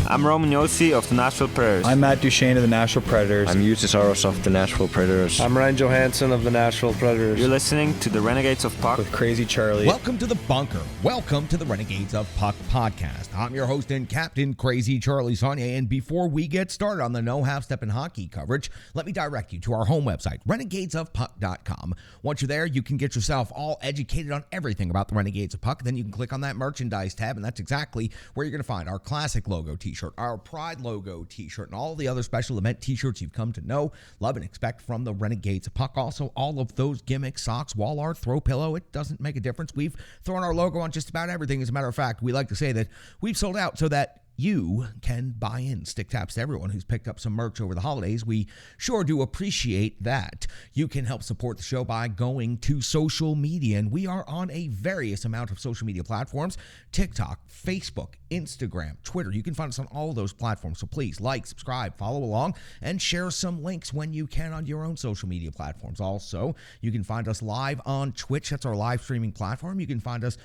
I'm Roman Yossi of the Nashville Predators. I'm Matt Duchesne of the Nashville Predators. I'm Justus Aros of the Nashville Predators. I'm Ryan Johansson of the Nashville Predators. You're listening to the Renegades of Puck with Crazy Charlie. Welcome to the bunker. Welcome to the Renegades of Puck podcast. I'm your host and captain, Crazy Charlie Saunier. And before we get started on the No Half Step in Hockey coverage, let me direct you to our home website, renegadesofpuck.com. Once you're there, you can get yourself all educated on everything about the Renegades of Puck. Then you can click on that merchandise tab, and that's exactly where you're going to find our classic logo t-shirt, our Pride logo t-shirt, and all the other special event t-shirts you've come to know, love, and expect from the Renegades of Puck. Also, all of those gimmicks, socks, wall art, throw pillow, it doesn't make a difference. We've thrown our logo on just about everything. As a matter of fact, we like to say that we've sold out so that you can buy in. Stick taps to everyone who's picked up some merch over the holidays. We sure do appreciate that. You can help support the show by going to social media, and we are on a various amount of social media platforms: TikTok, Facebook, Instagram, Twitter. You can find us on all of those platforms, so please like, subscribe, follow along, and share some links when you can on your own social media platforms. Also, you can find us live on Twitch. That's our live streaming platform. You can find us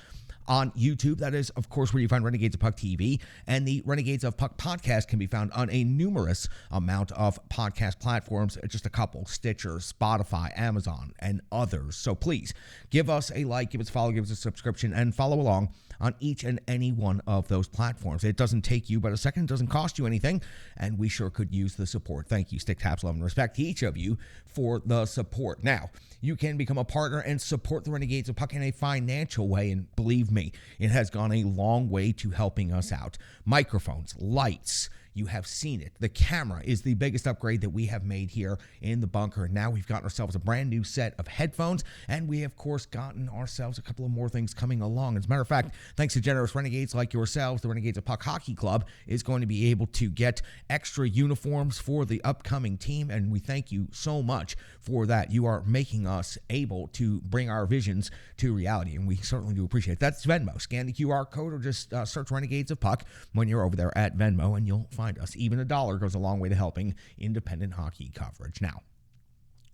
on YouTube. That is, of course, where you find Renegades of Puck TV, and the Renegades of Puck podcast can be found on a numerous amount of podcast platforms, just a couple: Stitcher, Spotify, Amazon, and others. So please give us a like, give us a follow, give us a subscription, and follow along on each and any one of those platforms. It doesn't take you but a second, it doesn't cost you anything, and we sure could use the support. Thank you, Stick Taps, love, and respect to each of you for the support. Now, you can become a partner and support the Renegades of Puck in a financial way, and believe me, it has gone a long way to helping us out. Microphones, lights, you have seen it. The camera is the biggest upgrade that we have made here in the bunker. And now we've gotten ourselves a brand new set of headphones, and we, of course, gotten ourselves a couple of more things coming along. As a matter of fact, thanks to generous Renegades like yourselves, the Renegades of Puck Hockey Club is going to be able to get extra uniforms for the upcoming team, and we thank you so much for that. You are making us able to bring our visions to reality, and we certainly do appreciate it. That's Venmo. Scan the QR code or just search Renegades of Puck when you're over there at Venmo, and you'll find us. Even $1 goes a long way to helping independent hockey coverage. Now,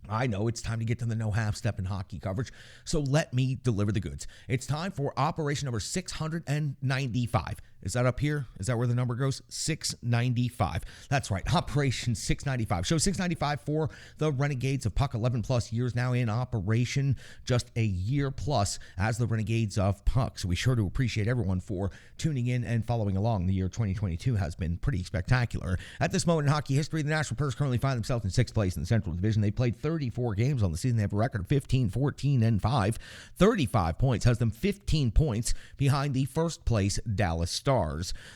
I know it's time to get to the no half step in hockey coverage, so let me deliver the goods. It's time for operation number 695. Is that up here? Is that where the number goes? 695. That's right, Operation 695. Show 695 for the Renegades of Puck, 11 plus years now in operation, just a year plus as the Renegades of Puck. So we sure do appreciate everyone for tuning in and following along. The year 2022 has been pretty spectacular. At this moment in hockey history, the Nashville Predators currently find themselves in 6th place in the Central Division. They played 34 games on the season. They have a record of 15, 14, and 5. 35 points has them 15 points behind the first place Dallas Stars.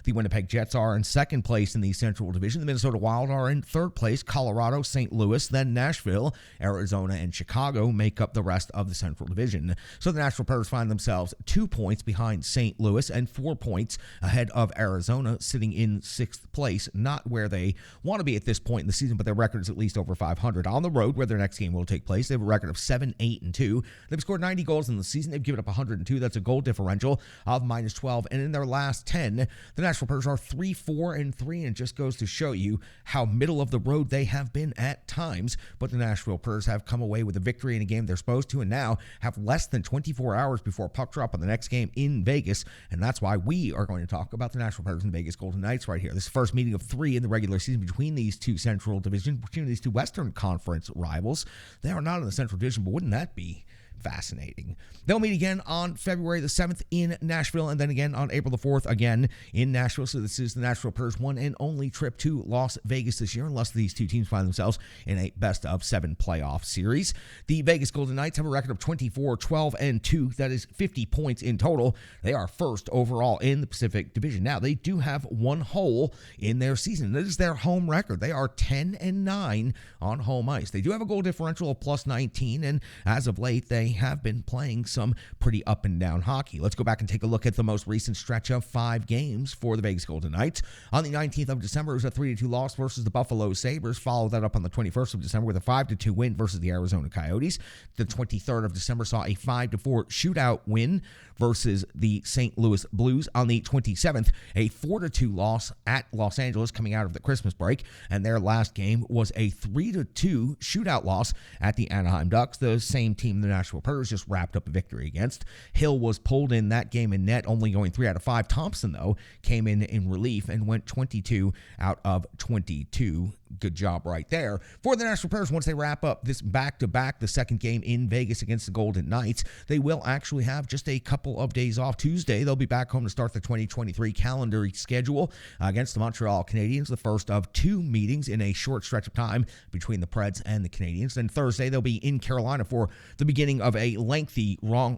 The Winnipeg Jets are in 2nd place in the Central Division. The Minnesota Wild are in 3rd place. Colorado, St. Louis, then Nashville, Arizona, and Chicago make up the rest of the Central Division. So the Nashville Predators find themselves 2 points behind St. Louis and 4 points ahead of Arizona, sitting in 6th place. Not where they want to be at this point in the season, but their record is at least over 500. On the road, where their next game will take place, they have a record of 7-8-2. They've scored 90 goals in the season. They've given up 102. That's a goal differential of -12. And in their last 10, the Nashville Predators are 3-4-3, and it just goes to show you how middle of the road they have been at times. But the Nashville Predators have come away with a victory in a game they're supposed to, and now have less than 24 hours before puck drop on the next game in Vegas. And that's why we are going to talk about the Nashville Predators and Vegas Golden Knights right here. This is the first meeting of 3 in the regular season between these two Central Divisions, between these two Western Conference rivals. They are not in the Central Division, but wouldn't that be fascinating? They'll meet again on February the 7th in Nashville, and then again on April the 4th again in Nashville. So this is the Nashville Predators' one and only trip to Las Vegas this year, unless these two teams find themselves in a best-of-7 playoff series. The Vegas Golden Knights have a record of 24-12-2. That is 50 points in total. They are 1st overall in the Pacific Division. Now, they do have one hole in their season. That is their home record. They are 10-9 on home ice. They do have a goal differential of +19, and as of late, they have been playing some pretty up and down hockey. Let's go back and take a look at the most recent stretch of 5 games for the Vegas Golden Knights. On the 19th of December, it was a 3-2 loss versus the Buffalo Sabres. Followed that up on the 21st of December with a 5-2 win versus the Arizona Coyotes. The 23rd of December saw a 5-4 shootout win versus the St. Louis Blues. On the 27th, a 4-2 loss at Los Angeles coming out of the Christmas break. And their last game was a 3-2 shootout loss at the Anaheim Ducks, the same team the Nashville Predators just wrapped up a victory against. Hill was pulled in that game in net, only going 3 out of 5. Thompson, though, came in relief and went 22 out of 22. Good job right there for the Nashville Predators. Once they wrap up this back-to-back, the second game in Vegas against the Golden Knights, they will actually have just a couple of days off. Tuesday, they'll be back home to start the 2023 calendar schedule against the Montreal Canadiens, the first of 2 meetings in a short stretch of time between the Preds and the Canadiens. Then Thursday, they'll be in Carolina for the beginning of a lengthy, long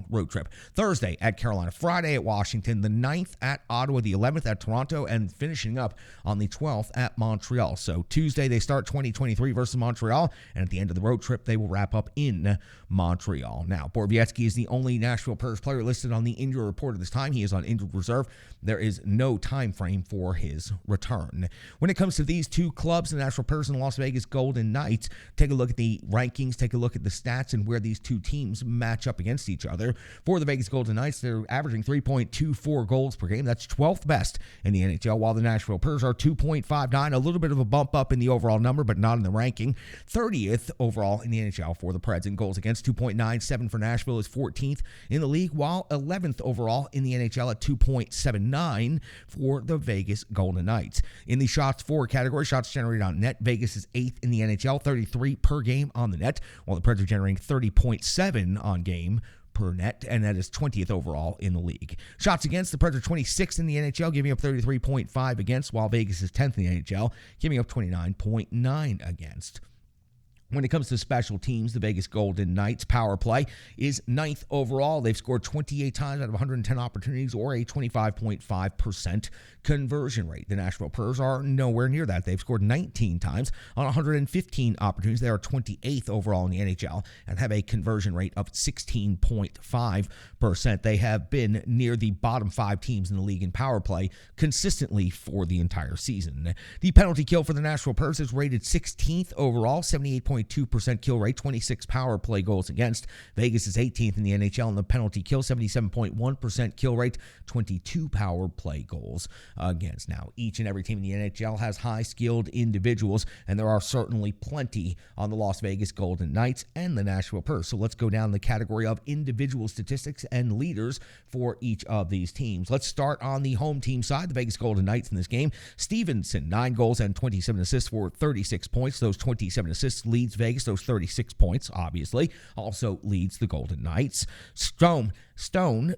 road trip. Thursday at Carolina, Friday at Washington, the 9th at Ottawa, the 11th at Toronto, and finishing up on the 12th at Montreal. So Tuesday, they start 2023 versus Montreal, and at the end of the road trip, they will wrap up in Montreal. Now, Borowiecki is the only Nashville Predators player listed on the injury report at this time. He is on injured reserve. There is no time frame for his return. When it comes to these two clubs, the Nashville Predators and the Las Vegas Golden Knights, take a look at the rankings, take a look at the stats and where these two teams match up against each other. For the Vegas Golden Knights, they're averaging 3.24 goals per game. That's 12th best in the NHL, while the Nashville Predators are 2.59, a little bit of a bump up in the overall number, but not in the ranking. 30th overall in the NHL for the Preds in goals against. 2.97 for Nashville is 14th in the league, while 11th overall in the NHL at 2.79 for the Vegas Golden Knights. In the shots for category, shots generated on net, Vegas is 8th in the NHL, 33 per game on the net, while the Preds are generating 30.7 on game per net, and that is 20th overall in the league. Shots against, the Preds are 26th in the NHL, giving up 33.5 against, while Vegas is 10th in the NHL, giving up 29.9 against. When it comes to special teams, the Vegas Golden Knights power play is 9th overall. They've scored 28 times out of 110 opportunities, or a 25.5% conversion rate. The Nashville Predators are nowhere near that. They've scored 19 times on 115 opportunities. They are 28th overall in the NHL and have a conversion rate of 16.5%. They have been near the bottom 5 teams in the league in power play consistently for the entire season. The penalty kill for the Nashville Predators is rated 16th overall, 78.2% kill rate, 26 power play goals against. Vegas is 18th in the NHL in the penalty kill, 77.1% kill rate, 22 power play goals against. Now, each and every team in the NHL has high-skilled individuals, and there are certainly plenty on the Las Vegas Golden Knights and the Nashville Predators. So let's go down the category of individual statistics and leaders for each of these teams. Let's start on the home team side, the Vegas Golden Knights in this game. Stevenson, 9 goals and 27 assists for 36 points. Those 27 assists leads Vegas. Those 36 points, obviously, also leads the Golden Knights. Stone,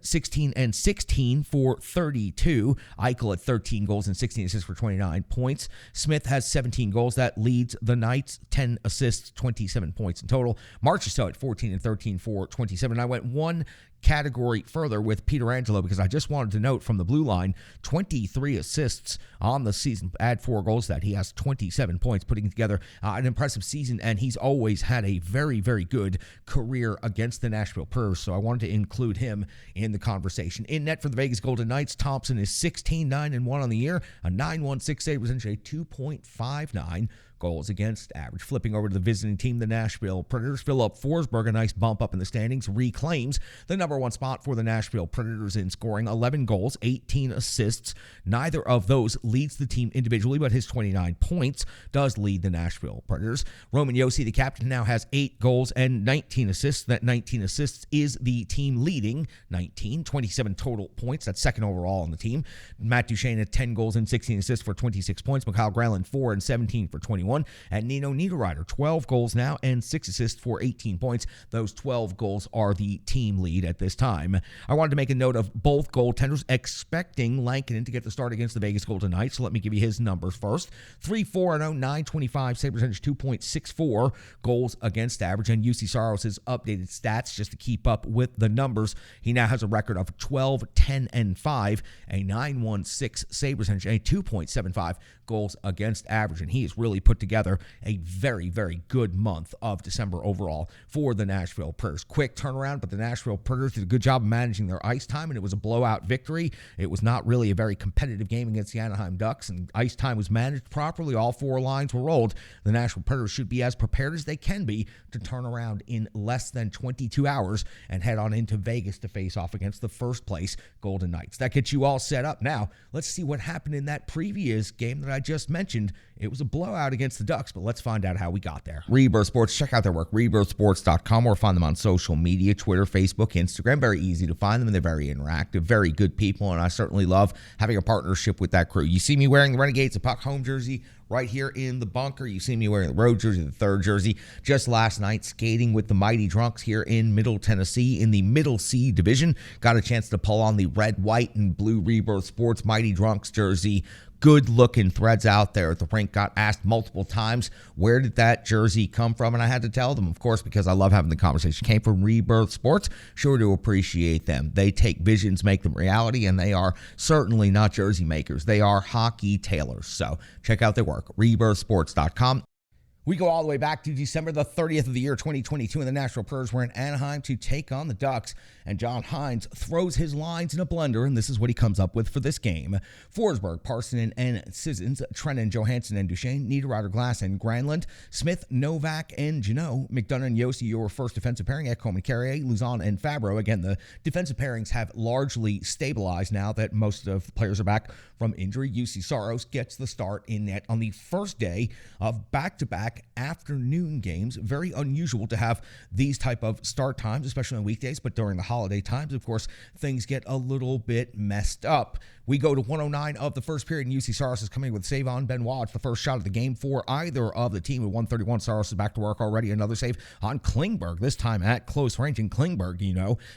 16 and 16 for 32. Eichel at 13 goals and 16 assists for 29 points. Smith has 17 goals. That leads the Knights. 10 assists, 27 points in total. Marchessault at 14 and 13 for 27. I went one category further with Pietrangelo because I just wanted to note from the blue line, 23 assists on the season. Add 4 goals to that. He has 27 points, putting together an impressive season, and he's always had a very, very good career against the Nashville Predators, so I wanted to include him in the conversation. In net for the Vegas Golden Knights, Thompson is 16-9-1 on the year, a 9.16 save percentage, a 2.59 goals against average. Flipping over to the visiting team, the Nashville Predators, Philip Forsberg, a nice bump up in the standings, reclaims the number 1 spot for the Nashville Predators in scoring, 11 goals, 18 assists. Neither of those leads the team individually, but his 29 points does lead the Nashville Predators. Roman Josi, the captain, now has 8 goals and 19 assists. That 19 assists is the team leading 27 total points. That's second overall on the team. Matt Duchene had 10 goals and 16 assists for 26 points. Mikhail Granlund, 4 and 17 for 21. And Nino Niederreiter, 12 goals now and 6 assists for 18 points. Those 12 goals are the team lead at this time. I wanted to make a note of both goaltenders, expecting Lankinen to get the start against the Vegas Golden Knights. So let me give you his numbers first. 3-4-0, 9.25 save percentage, 2.64 goals against average. And UC Saros' updated stats just to keep up with the numbers. He now has a record of 12-10-5, a 9.16 save percentage, a 2.75 goals against average. And he has really put together a very, very good month of December overall for the Nashville Predators. Quick turnaround, but the Nashville Predators did a good job of managing their ice time, and it was a blowout victory. It was not really a very competitive game against the Anaheim Ducks, and ice time was managed properly. All 4 lines were rolled. The Nashville Predators should be as prepared as they can be to turn around in less than 22 hours and head on into Vegas to face off against the first place Golden Knights. That gets you all set up. Now, let's see what happened in that previous game that I just mentioned. It was a blowout against against the Ducks, but let's find out how we got there. Rebirth Sports, check out their work, rebirthsports.com, or find them on social media, Twitter, Facebook, Instagram. Very easy to find them, and they're very interactive, very good people, and I certainly love having a partnership with that crew. You see me wearing the Renegades of Puck home jersey right here in the bunker. You see me wearing the road jersey, the third jersey, just last night skating with the Mighty Drunks here in Middle Tennessee in the Middle C Division. Got a chance to pull on the red, white, and blue Rebirth Sports Mighty Drunks jersey. Good looking threads out there at the rink. Got asked multiple times, where did that jersey come from? And I had to tell them, of course, because I love having the conversation. Came from Rebirth Sports. Sure to appreciate them. They take visions, make them reality, and they are certainly not jersey makers. They are hockey tailors. So check out their work, rebirthsports.com. We go all the way back to December the 30th of the year 2022, and the Nashville Preds were in Anaheim to take on the Ducks, and John Hines throws his lines in a blender, and this is what he comes up with for this game. Forsberg, Parsonen, and Sissons, Trennan, Johansson, and Duchesne, Niederreiter, Glass, and Granlund, Smith, Novak, and Janot, McDonough and Yossi, your first defensive pairing, Ekholm and Carrier, Luzon, and Fabro. Again, the defensive pairings have largely stabilized now that most of the players are back from injury. UC Saros gets the start in net on the first day of back-to-back afternoon games. Very unusual to have these type of start times, especially on weekdays, but during the holiday times, of course, things get a little bit messed up. We go to 109 of the first period, and UC Saros is coming with save on Benoit. It's the first shot of the game for either of the team. With 131, Saros is back to work already. Another save on Klingberg, this time at close range. And Klingberg,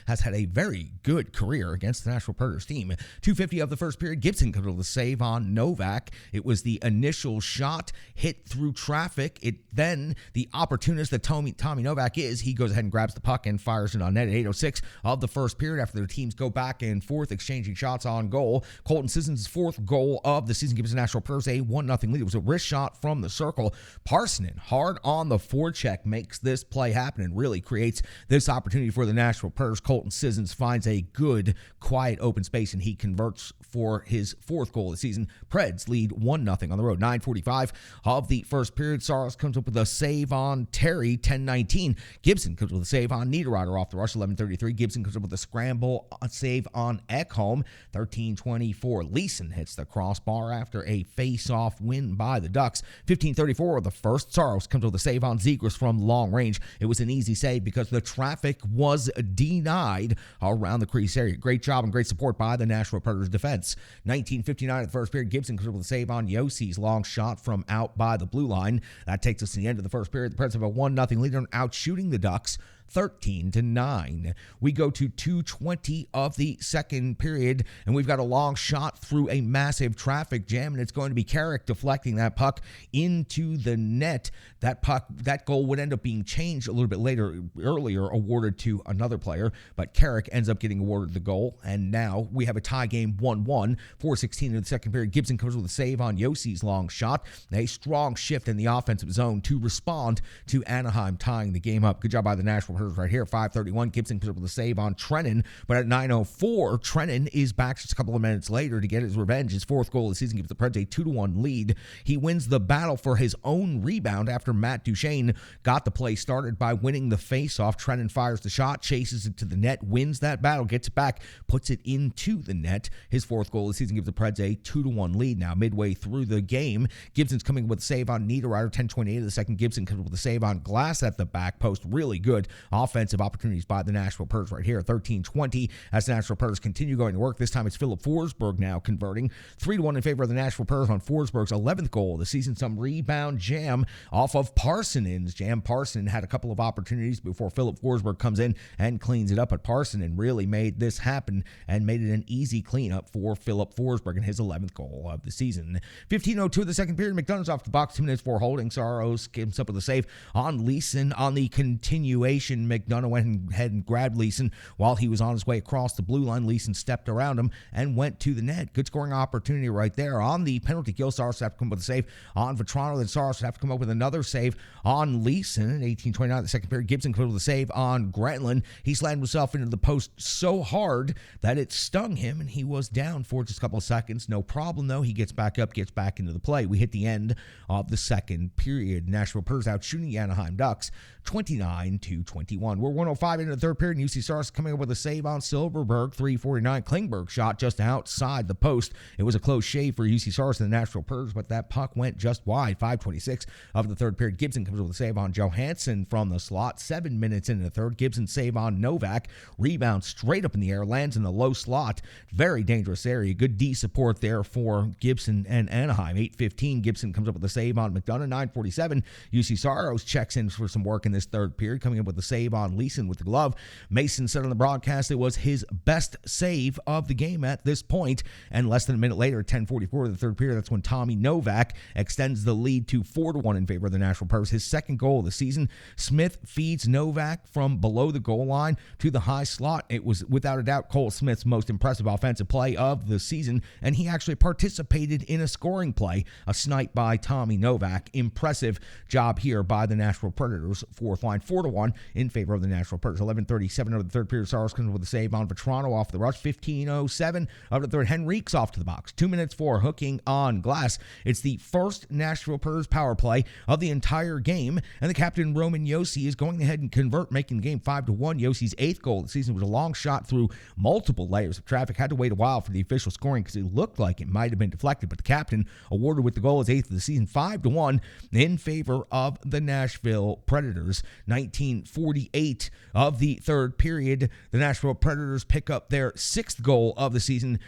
has had a very good career against the Nashville Predators team. 250 of the first period, Gibson comes with a save on Novak. It was the initial shot hit through traffic. Then the opportunist that Tommy Novak is, he goes ahead and grabs the puck and fires it on net at 8:06 of the first period after the teams go back and forth exchanging shots on goal. Colton Sissons' fourth goal of the season gives the Nashville Predators a 1-0 lead. It was a wrist shot from the circle. Parsonen, hard on the forecheck, makes this play happen and really creates this opportunity for the Nashville Predators. Colton Sissons finds a good, quiet, open space, and he converts for his fourth goal of the season. Preds lead 1-0 on the road. 9:45 of the first period. Saros comes up with a save on Terry, 10:19. Gibson comes with a save on Niederreiter off the rush, 11:33. Gibson comes up with a scramble save on Ekholm, 13:24. Leeson hits the crossbar after a face-off win by the Ducks. 15:34 of the first. Saros comes with a save on Zegras from long range. It was an easy save because the traffic was denied around the crease area. Great job and great support by the Nashville Predators defense. 19:59 of the first period. Gibson comes up with a save on Yossi's long shot from out by the blue line. That takes us to the end of the first period. The Preds have a 1-0 lead on out shooting the Ducks 13-9. We go to 2:20 of the second period, and we've got a long shot through a massive traffic jam, and it's going to be Carrick deflecting that puck into the net. That goal would end up being changed a little bit earlier awarded to another player, but Carrick ends up getting awarded the goal, and now we have a tie game 1-1. 4:16 in the second period. Gibson comes with a save on Yossi's long shot. A strong shift in the offensive zone to respond to Anaheim tying the game up. Good job by the Nashville Predators right here. 5:31. Gibson comes up with a save on Trennan, but at 9:04, Trennan is back just a couple of minutes later to get his revenge. His fourth goal of the season gives the Preds a 2-1 lead. He wins the battle for his own rebound after Matt Duchesne got the play started by winning the face-off. Trennan fires the shot, chases it to the net, wins that battle, gets it back, puts it into the net. His fourth goal of the season gives the Preds a 2-1 lead. Now, midway through the game, Gibson's coming with a save on Niederreiter. 10:28 of the second. Gibson comes with a save on Glass at the back post. Really good offensive opportunities by the Nashville Predators right here. 13:20 as the Nashville Predators continue going to work. This time it's Philip Forsberg now converting. 3-1 in favor of the Nashville Predators on Forsberg's 11th goal of the season. Some rebound jam off of Parsonen's jam. Parsonen had a couple of opportunities before Philip Forsberg comes in and cleans it up, but Parsonen really made this happen and made it an easy cleanup for Philip Forsberg in his 11th goal of the season. 15:02 of the second period. McDonough's off the box, 2 minutes for holding. Saros comes up with a save on Leeson on the continuation. McDonough went ahead and grabbed Leeson while he was on his way across the blue line. Leeson stepped around him and went to the net. Good scoring opportunity right there. On the penalty kill, Saros have to come up with a save on Vetrano. Then Saros have to come up with another save on Leeson. In 18:29 of the second period, Gibson comes up with a save on Granlund. He slammed himself into the post so hard that it stung him, and he was down for just a couple of seconds. No problem, though. He gets back up, gets back into the play. We hit the end of the second period. Nashville Predators out shooting the Anaheim Ducks 29-20. 21. We're 105 into the third period, and UC Saros coming up with a save on Silverberg, 349. Klingberg shot just outside the post. It was a close shave for UC Saros and the Nashville Predators, but that puck went just wide. 5:26 of the third period. Gibson comes with a save on Johansson from the slot. 7 minutes into the third. Gibson save on Novak. Rebound straight up in the air, lands in the low slot. Very dangerous area. Good D support there for Gibson and Anaheim. 8:15. Gibson comes up with a save on McDonough. 9:47. UC Saros checks in for some work in this third period, coming up with a save on Leeson with the glove. Mason said on the broadcast it was his best save of the game at this point, and less than a minute later, 10:44 of the third period, that's when Tommy Novak extends the lead to 4-1 in favor of the Nashville Predators. His second goal of the season. Smith feeds Novak from below the goal line to the high slot. It was without a doubt Cole Smith's most impressive offensive play of the season, and he actually participated in a scoring play, a snipe by Tommy Novak. Impressive job here by the Nashville Predators. Fourth line, 4-1 in favor of the Nashville Predators. 11:37 of the third period. Saros comes with a save on Vetrano off the rush. 15:07 of the third. Henrique's off to the box. 2 minutes for hooking on glass. It's the first Nashville Predators power play of the entire game, and the captain Roman Josi is going ahead and convert, making the game 5-1. Josi's eighth goal of the season was a long shot through multiple layers of traffic. Had to wait a while for the official scoring because it looked like it might have been deflected, but the captain awarded with the goal his eighth of the season. 5-1 in favor of the Nashville Predators. 19:48 of the third period. The Nashville Predators pick up their sixth goal of the season.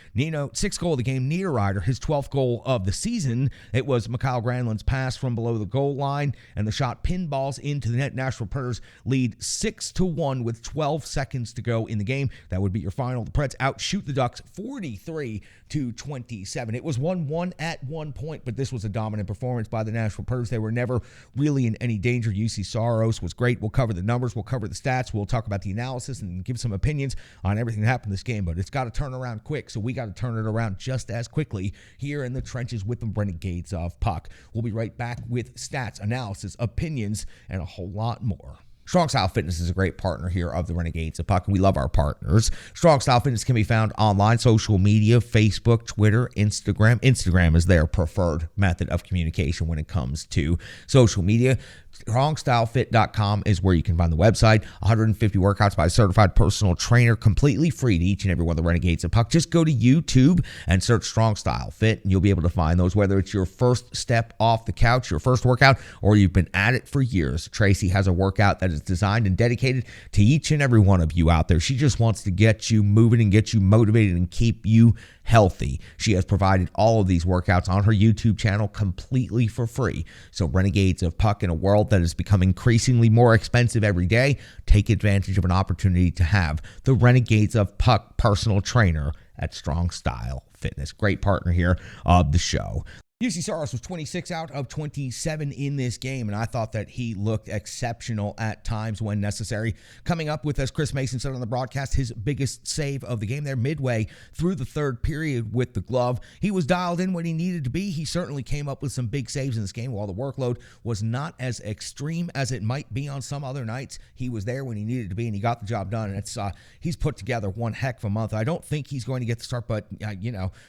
Sixth goal of the game. Niederreiter, his 12th goal of the season. It was Mikhail Granlund's pass from below the goal line, and the shot pinballs into the net. Nashville Predators lead 6-1 with 12 seconds to go in the game. That would be your final. The Preds outshoot the Ducks 43-27. It was 1-1 at one point, but this was a dominant performance by the Nashville Predators. They were never really in any danger. UC Saros was great. We'll cover the numbers. We'll cover the stats. We'll talk about the analysis and give some opinions on everything that happened in this game, but it's got to turn around quick, so we got to turn it around just as quickly here in the trenches with the Renegades of Puck. We'll be right back with stats, analysis, opinions, and a whole lot more. Strong Style Fitness is a great partner here of the Renegades of Puck, and we love our partners. Strong Style Fitness can be found online, social media, Facebook, Twitter, Instagram. Instagram is their preferred method of communication when it comes to social media. StrongStyleFit.com is where you can find the website. 150 workouts by a certified personal trainer, completely free to each and every one of the Renegades of Puck. Just go to YouTube and search Strong Style Fit, and you'll be able to find those, whether it's your first step off the couch, your first workout, or you've been at it for years. Tracy has a workout that is designed and dedicated to each and every one of you out there. She just wants to get you moving and get you motivated and keep you healthy. She has provided all of these workouts on her YouTube channel completely for free. So Renegades of Puck, in a world that is becoming increasingly more expensive every day, take advantage of an opportunity to have the Renegades of Puck personal trainer at Strong Style Fitness. Great partner here of the show. UC Saros was 26 out of 27 in this game, and I thought that he looked exceptional at times when necessary. Coming up with, as Chris Mason said on the broadcast, his biggest save of the game there midway through the third period with the glove. He was dialed in when he needed to be. He certainly came up with some big saves in this game. While the workload was not as extreme as it might be on some other nights, he was there when he needed to be, and he got the job done. And he's put together one heck of a month. I don't think he's going to get the start, but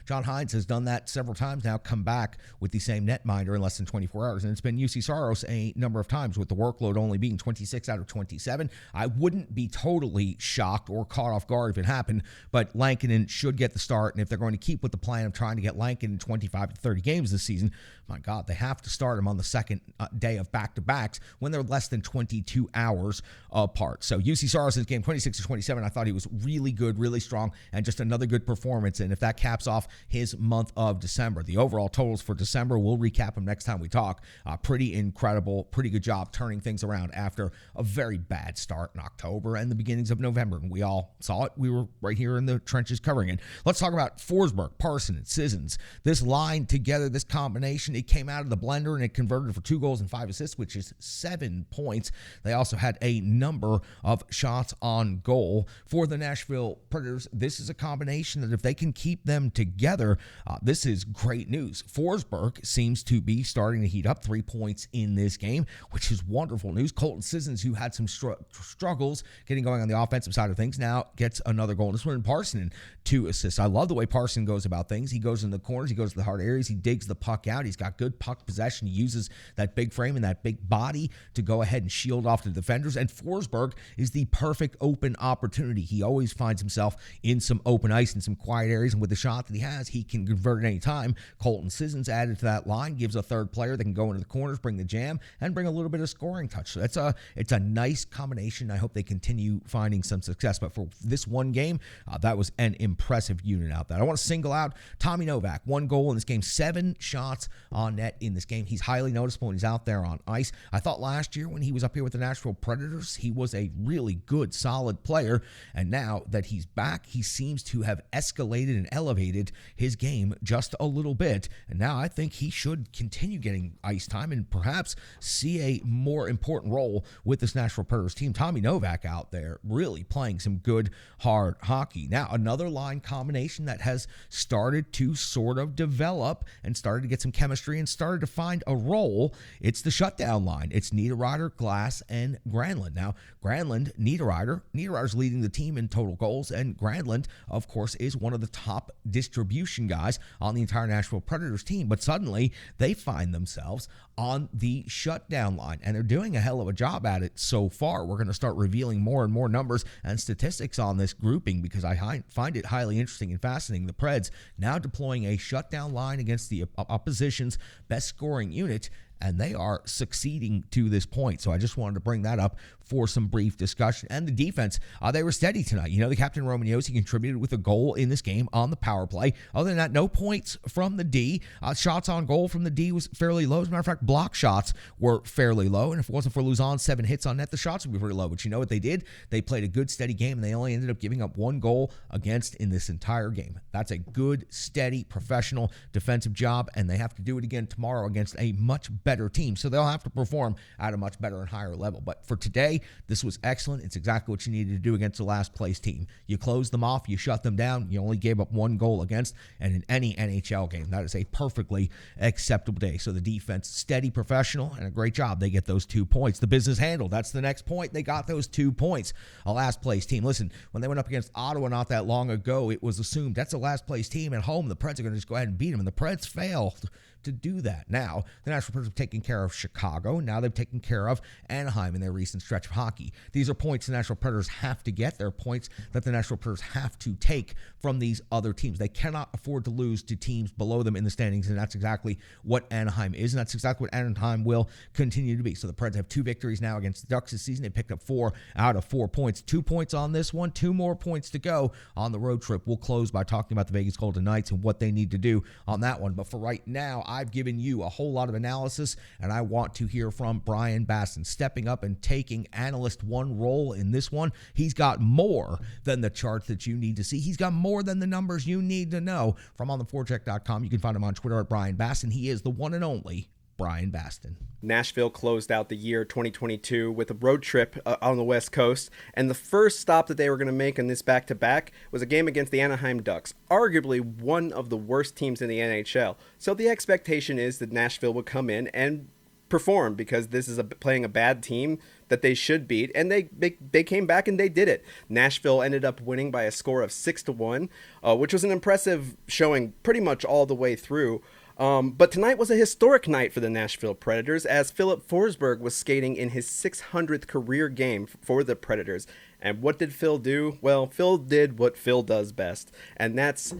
John Hines has done that several times now, come back with the same netminder in less than 24 hours. And it's been UC Saros a number of times with the workload only being 26 out of 27. I wouldn't be totally shocked or caught off guard if it happened, but Lankinen should get the start. And if they're going to keep with the plan of trying to get Lankinen 25 to 30 games this season, my God, they have to start him on the second day of back-to-backs when they're less than 22 hours apart. So UC Saros' game, 26 to 27, I thought he was really good, really strong, and just another good performance. And if that caps off his month of December, the overall totals for December, we'll recap them next time we talk. Pretty incredible, pretty good job turning things around after a very bad start in October and the beginnings of November. And we all saw it. We were right here in the trenches covering it. Let's talk about Forsberg, Parson, and Sissons. This line together, this combination, it came out of the blender and it converted for 2 goals and 5 assists, which is 7 points. They also had a number of shots on goal for the Nashville Predators. This is a combination that if they can keep them together, this is great news. Forsberg Forsberg seems to be starting to heat up. 3 points in this game, which is wonderful news. Colton Sissons, who had some struggles getting going on the offensive side of things, now gets another goal. This one in Parson, 2 assists. I love the way Parson goes about things. He goes in the corners, he goes to the hard areas, he digs the puck out. He's got good puck possession. He uses that big frame and that big body to go ahead and shield off the defenders. And Forsberg is the perfect open opportunity. He always finds himself in some open ice and some quiet areas, and with the shot that he has, he can convert at any time. Colton Sissons added to that line, gives a third player that can go into the corners, bring the jam, and bring a little bit of scoring touch. So it's a nice combination. I hope they continue finding some success. But for this one game, that was an impressive unit out there. I want to single out Tommy Novak. 1 goal in this game, 7 shots on net in this game. He's highly noticeable when he's out there on ice. I thought last year when he was up here with the Nashville Predators, he was a really good, solid player. And now that he's back, he seems to have escalated and elevated his game just a little bit. And now I think he should continue getting ice time and perhaps see a more important role with this Nashville Predators team. Tommy Novak out there really playing some good, hard hockey. Now, another line combination that has started to sort of develop and started to get some chemistry and started to find a role. It's the shutdown line. It's Niederreiter, Glass, and Granlund. Now, Granlund, Niederreiter's leading the team in total goals, and Granlund, of course, is one of the top distribution guys on the entire Nashville Predators team. But suddenly, they find themselves on the shutdown line, and they're doing a hell of a job at it so far. We're going to start revealing more and more numbers and statistics on this grouping because I find it highly interesting and fascinating. The Preds now deploying a shutdown line against the opposition's best scoring unit, and they are succeeding to this point. So I just wanted to bring that up for some brief discussion. And the defense, they were steady tonight. You know, the captain Romagnosi contributed with a goal in this game on the power play. Other than that, no points from the D. Shots on goal from the D was fairly low. As a matter of fact, block shots were fairly low. And if it wasn't for Luzon's 7 hits on net, the shots would be pretty low. But you know what they did? They played a good, steady game, and they only ended up giving up 1 goal against in this entire game. That's a good, steady, professional defensive job, and they have to do it again tomorrow against a much better team. So they'll have to perform at a much better and higher level. But for today, this was excellent. It's exactly what you needed to do against the last place team. You closed them off, you shut them down, you only gave up 1 goal against, and in any NHL game, that is a perfectly acceptable day. So the defense, steady, professional, and a great job. They get those 2 points. The business handled. That's the next point. They got those 2 points. A last place team. Listen, when they went up against Ottawa not that long ago, it was assumed that's a last place team at home. The Preds are going to just go ahead and beat them, and the Preds failed to do that. Now, the Nashville Predators have taken care of Chicago. Now they've taken care of Anaheim in their recent stretch of hockey. These are points the Nashville Predators have to get. They're points that the Nashville Predators have to take from these other teams. They cannot afford to lose to teams below them in the standings, and that's exactly what Anaheim is, and that's exactly what Anaheim will continue to be. So the Preds have 2 victories now against the Ducks this season. They picked up 4 out of 4 points. 2 points on this one, 2 more points to go on the road trip. We'll close by talking about the Vegas Golden Knights and what they need to do on that one. But for right now, I've given you a whole lot of analysis, and I want to hear from Brian Baston stepping up and taking analyst 1 role in this one. He's got more than the charts that you need to see. He's got more than the numbers you need to know. From ontheforecheck.com, you can find him on Twitter at Brian Baston. He is the one and only Brian Baston. Nashville closed out the year 2022 with a road trip on the West Coast, and the first stop that they were going to make in this back-to-back was a game against the Anaheim Ducks, arguably one of the worst teams in the NHL. So the expectation is that Nashville would come in and perform because this is playing a bad team that they should beat, and they came back and they did it. Nashville ended up winning by a score of 6-1, which was an impressive showing pretty much all the way through. But tonight was a historic night for the Nashville Predators as Philip Forsberg was skating in his 600th career game for the Predators. And what did Phil do? Well, Phil did what Phil does best, and that's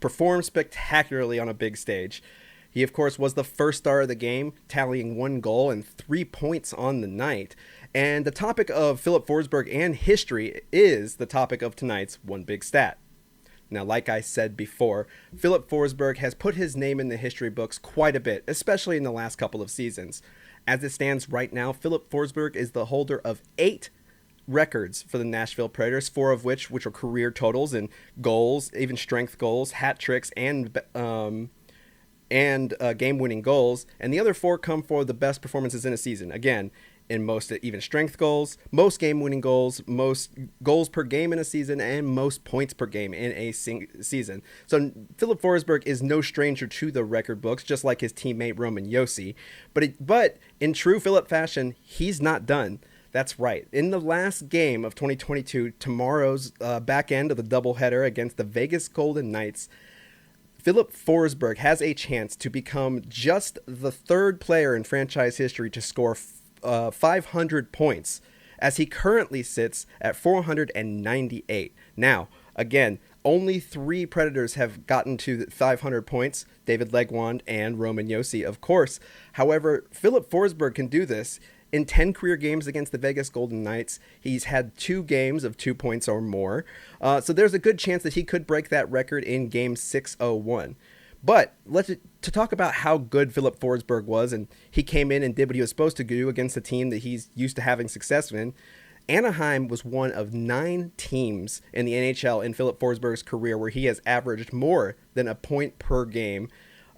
perform spectacularly on a big stage. He, of course, was the first star of the game, tallying 1 goal and 3 points on the night. And the topic of Philip Forsberg and history is the topic of tonight's One Big Stat. Now, like I said before, Philip Forsberg has put his name in the history books quite a bit, especially in the last couple of seasons. As it stands right now, Philip Forsberg is the holder of 8 records for the Nashville Predators, 4 of which are career totals in goals, even strength goals, hat tricks, and game-winning goals, and the other 4 come for the best performances in a season. Again, in most even strength goals, most game-winning goals, most goals per game in a season, and most points per game in a season. So Philip Forsberg is no stranger to the record books, just like his teammate Roman Josi. But in true Philip fashion, he's not done. That's right. In the last game of 2022, tomorrow's back end of the doubleheader against the Vegas Golden Knights, Philip Forsberg has a chance to become just the third player in franchise history to score 500 points, as he currently sits at 498. Now, again, only 3 Predators have gotten to 500 points, David Legwand and Roman Josi, of course. However, Philip Forsberg can do this. In 10 career games against the Vegas Golden Knights, he's had 2 games of 2 points or more. So there's a good chance that he could break that record in game 601. But to talk about how good Philip Forsberg was, and he came in and did what he was supposed to do against a team that he's used to having success in. Anaheim was one of 9 teams in the NHL in Philip Forsberg's career where he has averaged more than a point per game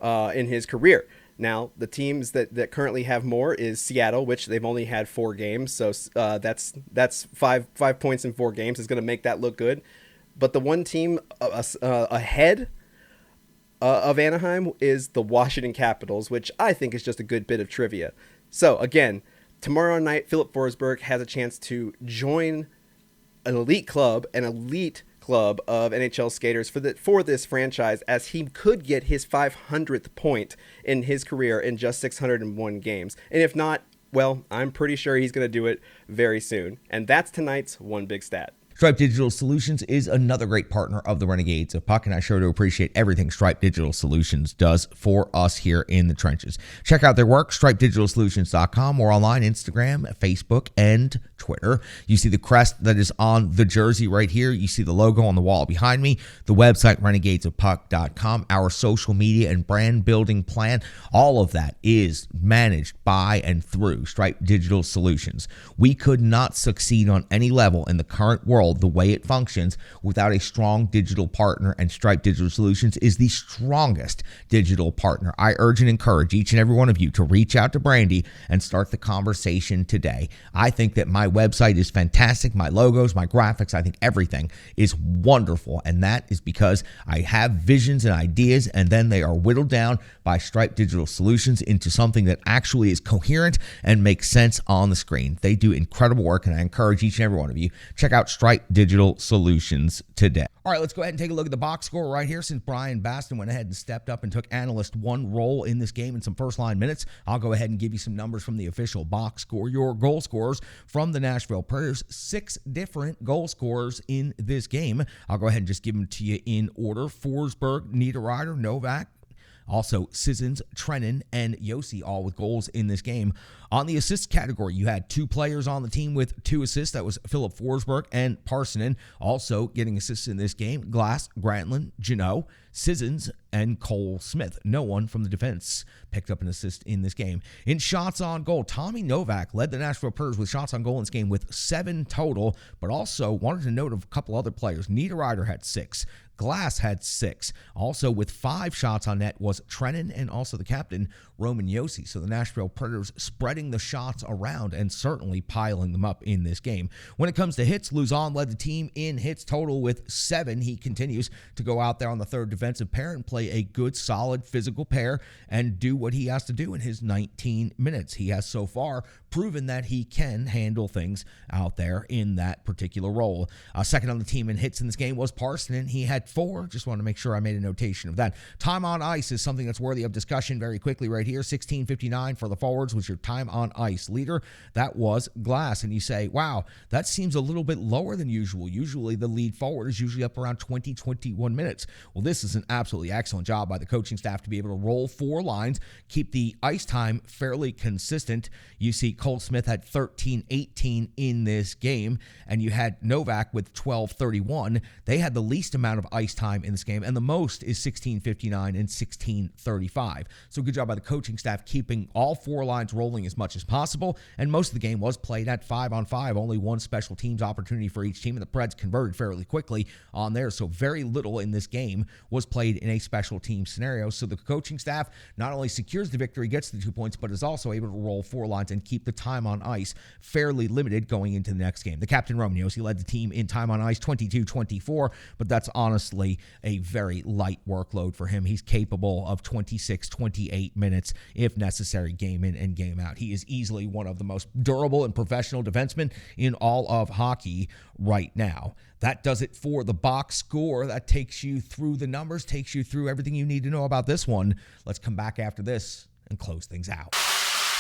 in his career. Now, the teams that currently have more is Seattle, which they've only had 4 games. So that's five points in 4 games is going to make that look good. But the one team ahead of Anaheim is the Washington Capitals, which I think is just a good bit of trivia. So, again, tomorrow night, Philip Forsberg has a chance to join an elite club of NHL skaters for this franchise, as he could get his 500th point in his career in just 601 games. And if not, well, I'm pretty sure he's going to do it very soon. And that's tonight's One Big Stat. Stripe Digital Solutions is another great partner of the Renegades of Puck, and I sure do appreciate everything Stripe Digital Solutions does for us here in the trenches. Check out their work, stripedigitalsolutions.com, or online, Instagram, Facebook, and Twitter. You see the crest that is on the jersey right here. You see the logo on the wall behind me. The website, renegadesofpuck.com. Our social media and brand building plan, all of that is managed by and through Stripe Digital Solutions. We could not succeed on any level in the current world the way it functions without a strong digital partner, and Stripe Digital Solutions is the strongest digital partner. I urge and encourage each and every one of you to reach out to Brandy and start the conversation today. I think that my website is fantastic. My logos, my graphics, I think everything is wonderful, and that is because I have visions and ideas, and then they are whittled down by Stripe Digital Solutions into something that actually is coherent and makes sense on the screen. They do incredible work, and I encourage each and every one of you, check out Stripe Digital Solutions today. All right, let's go ahead and take a look at the box score right here. Since Brian Baston went ahead and stepped up and took analyst 1 role in this game in some first-line minutes, I'll go ahead and give you some numbers from the official box score. Your goal scorers from the Nashville Predators, 6 different goal scorers in this game. I'll go ahead and just give them to you in order. Forsberg, Niederreiter, Novak, also Sissons, Trennan, and Josi, all with goals in this game. On the assist category, you had 2 players on the team with 2 assists. That was Philip Forsberg and Parssinen. Also getting assists in this game, Glass, Granlund, Janot, Sissons, and Cole Smith. No one from the defense picked up an assist in this game. In shots on goal, Tommy Novak led the Nashville Predators with shots on goal in this game with 7 total, but also wanted to note of a couple other players. Niederreiter had 6. Glass had 6. Also with 5 shots on net was Trennan and also the captain, Roman Josi. So the Nashville Predators spreading the shots around and certainly piling them up in this game. When it comes to hits, Luzon led the team in hits total with 7. He continues to go out there on the third defensive pair and play a good, solid physical pair and do what he has to do in his 19 minutes. He has so far proven that he can handle things out there in that particular role. Second on the team in hits in this game was Parssinen. He had 4. Just want to make sure I made a notation of that. Time on ice is something that's worthy of discussion very quickly right here. 16:59 for the forwards was your time on ice leader. That was Glass. And you say, wow, that seems a little bit lower than usual. Usually the lead forward is usually up around 20, 21 minutes. Well, this is an absolutely excellent job by the coaching staff to be able to roll 4 lines, keep the ice time fairly consistent. You see Cole Smith had 13:18 in this game, and you had Novak with 12:31. They had the least amount of ice time in this game, and the most is 16:59 and 16:35. So good job by the coaching staff keeping all 4 lines rolling as much as possible, and most of the game was played at 5-on-5. Only 1 special teams opportunity for each team, and the Preds converted fairly quickly on there, so very little in this game was played in a special team scenario. So the coaching staff not only secures the victory, gets the 2 points, but is also able to roll 4 lines and keep the time on ice fairly limited going into the next game. The captain Romeos, he led the team in time on ice 22-24, but that's honestly a very light workload for him. He's capable of 26, 28 minutes if necessary, game in and game out. He is easily one of the most durable and professional defensemen in all of hockey right now. That does it for the box score. That takes you through the numbers, takes you through everything you need to know about this one. Let's come back after this and close things out.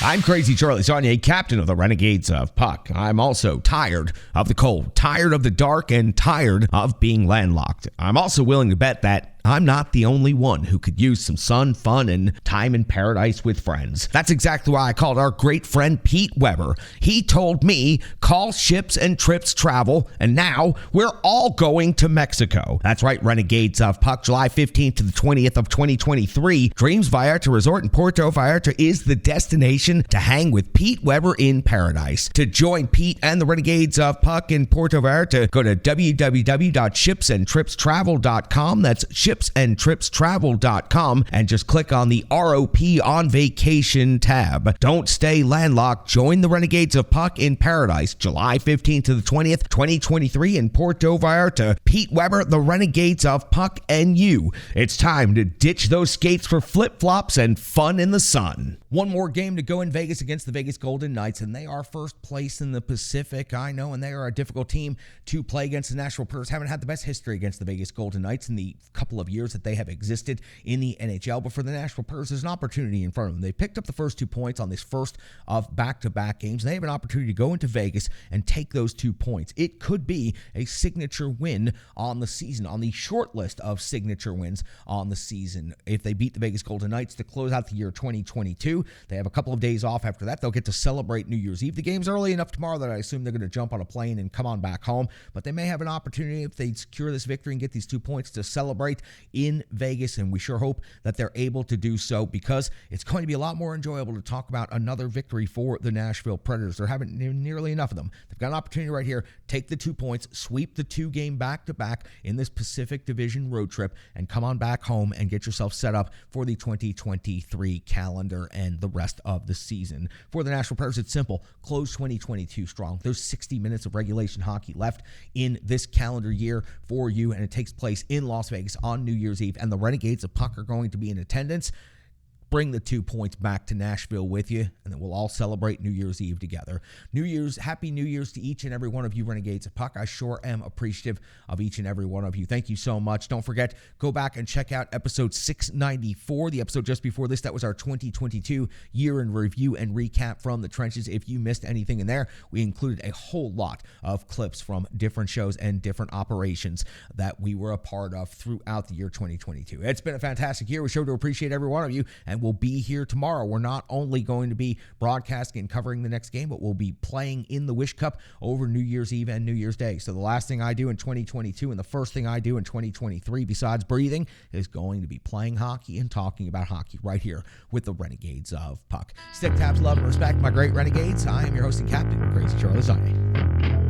I'm Crazy Charlie Saunier, captain of the Renegades of Puck. I'm also tired of the cold, tired of the dark, and tired of being landlocked. I'm also willing to bet that I'm not the only one who could use some sun, fun, and time in paradise with friends. That's exactly why I called our great friend Pete Weber. He told me, call Ships and Trips Travel, and now we're all going to Mexico. That's right, Renegades of Puck, July 15th to the 20th of 2023. Dreams Vallarta Resort in Puerto Vallarta is the destination to hang with Pete Weber in paradise. To join Pete and the Renegades of Puck in Puerto Vallarta, go to www.shipsandtripstravel.com. That's shipsandtripstravel.com, and just click on the ROP on vacation tab. Don't stay landlocked. Join the Renegades of Puck in paradise, July 15th to the 20th, 2023 in Puerto Vallarta. Pete Weber, the Renegades of Puck, and you. It's time to ditch those skates for flip-flops and fun in the sun. One more game to go in Vegas against the Vegas Golden Knights, and they are first place in the Pacific, I know, and they are a difficult team to play against. The Nashville Predators haven't had the best history against the Vegas Golden Knights in the couple of years that they have existed in the NHL, but for the Nashville Predators, there's an opportunity in front of them. They picked up the first 2 points on this first of back-to-back games, and they have an opportunity to go into Vegas and take those 2 points. It could be a signature win on the season, on the short list of signature wins on the season. If they beat the Vegas Golden Knights to close out the year 2022, they have a couple of days off after that. They'll get to celebrate New Year's Eve. The game's early enough tomorrow that I assume they're going to jump on a plane and come on back home, but they may have an opportunity, if they secure this victory and get these 2 points, to celebrate in Vegas, and we sure hope that they're able to do so, because it's going to be a lot more enjoyable to talk about another victory for the Nashville Predators. There haven't nearly enough of them. They've got an opportunity right here. Take the 2 points, sweep the 2-game back-to-back in this Pacific Division road trip, and come on back home and get yourself set up for the 2023 calendar and the rest of the season. For the Nashville Predators, it's simple. Close 2022 strong. There's 60 minutes of regulation hockey left in this calendar year for you, and it takes place in Las Vegas on New Year's Eve, and the Renegades of Puck are going to be in attendance. Bring the 2 points back to Nashville with you, and then we'll all celebrate New Year's Eve together. Happy New Year's to each and every one of you Renegades of Puck. I sure am appreciative of each and every one of you. Thank you so much. Don't forget, go back and check out episode 694, the episode just before this. That was our 2022 year in review and recap from the trenches. If you missed anything in there, we included a whole lot of clips from different shows and different operations that we were a part of throughout the year 2022. It's been a fantastic year. We sure do appreciate every one of you, and we'll be here tomorrow. We're not only going to be broadcasting and covering the next game, but we'll be playing in the Wish Cup over New Year's Eve and New Year's Day. So the last thing I do in 2022 and the first thing I do in 2023, besides breathing, is going to be playing hockey and talking about hockey right here with the Renegades of Puck. Stick, taps, love, and respect, my great Renegades. I am your hosting captain, Crazy Charlie Saunier.